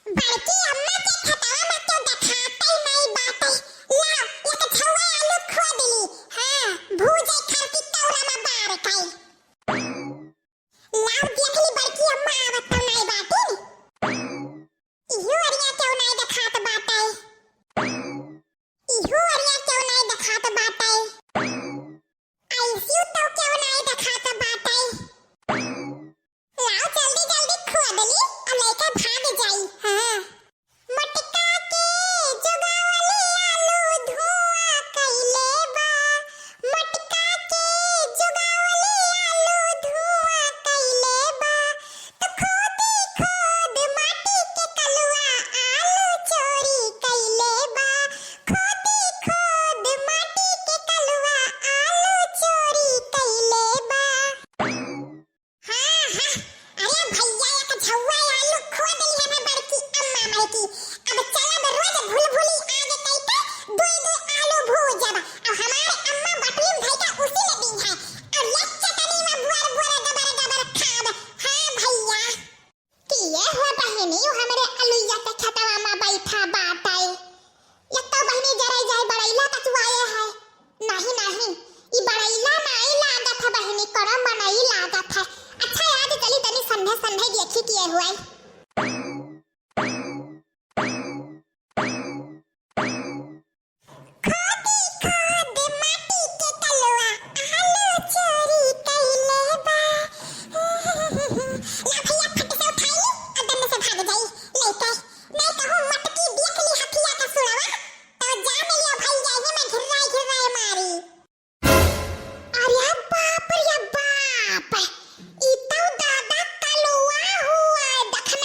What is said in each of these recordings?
बड़की अम्मा के खतवा में तो दिखाता ही नहीं बाटे। लाओ एक छौवा आलू खोदली। हां भूजे खाती तौरा में बार काई। लाओ देखली बड़की अम्मा आवत तो नहीं बाटे। इहो अरिया क्यों नहीं दिखात बाटे। इहो अरिया क्यों नहीं दिखात बाटे। आईसीयू तो क्यों नहीं दिखात बाटे। लाओ जल्दी जल्दी खोदली और लेके भाग जाई। हां मटका के जुगावली आलू धुआं कइले बा। मटका के जुगावली आलू धुआं कइले बा। तो खोदी खोद माटी के कलुआ आलू चोरी कइले बा। खोदी खोद माटी के कलुआ आलू चोरी कइले बा। हाँ हाँ अरे भैया एक छौवा आलू खोदली हमें बड़की अम्मा मायकी। अब चलब रोज भूल आगे कइते दुई दुई आलू भूजब और हमारे अम्मा बटुई भाई का उसी में दिन है और एक चटनी में बुआर बुआर गबर गबर खाब। हाँ भैया कि ये हो बहिनी हमारे अलुइया के खतवा में बैठा बाटे। ये तो बहिनी जरा जाए बड़ैला कचवाए है। नहीं नहीं ई बड़ैला नहीं लागत है बहिनी करम बनाई लागत है। अच्छा याद चली तनी संधे संधे देखी किए हुए। खोदी खोद माटी के कलुआ आलू चोरी कइले बा। ला भैया फट से उठाई और दम से भाग जाई लेके। नहीं कहूं मटकी देख ली हथिया का सुड़वा तो जान लियो भैया ये मैं घिर्राई मारी। अरे बाप रे बाप ई तो दादा कलुआ हुआ। देखना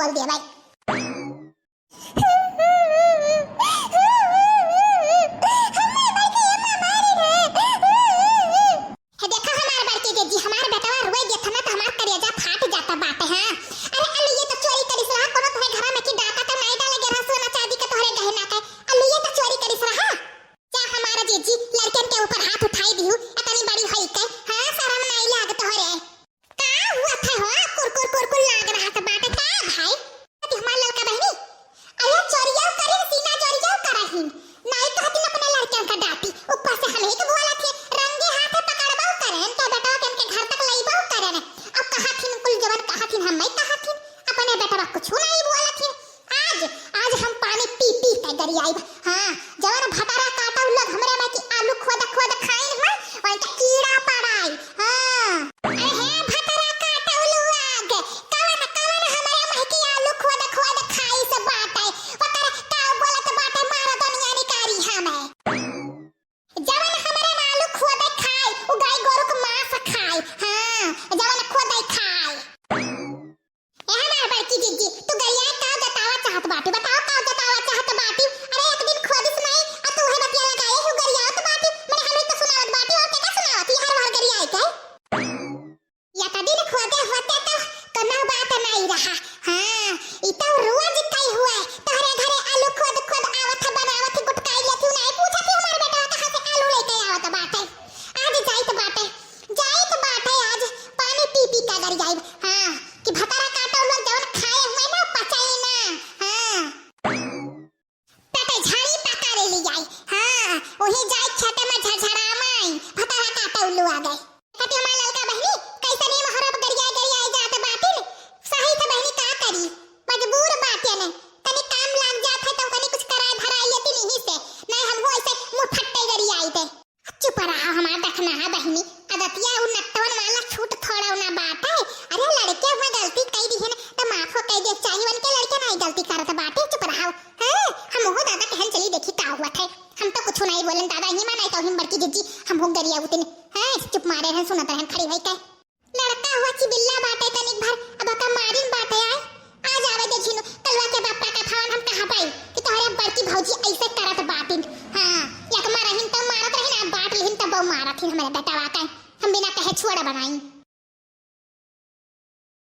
बोल दिया भाई। हम हो गरिया उतने हैं चुप मारे हैं सुनत हैं खड़ी भाई का लड़का हुआ चिबिल्ला बाटे तनिक भर अब का मारिन बाटे आए आज आवे देखिनो कलवा के बापा का फावन हम कहां पाई कि तोहरे बड़की भौजी ऐसे करत बाटिन हां एक मारहिन त मारत रहिन बाट लिहिन त बहु मारत हमारे बेटा वाका हम बिना कहे छोड़ा बनाई।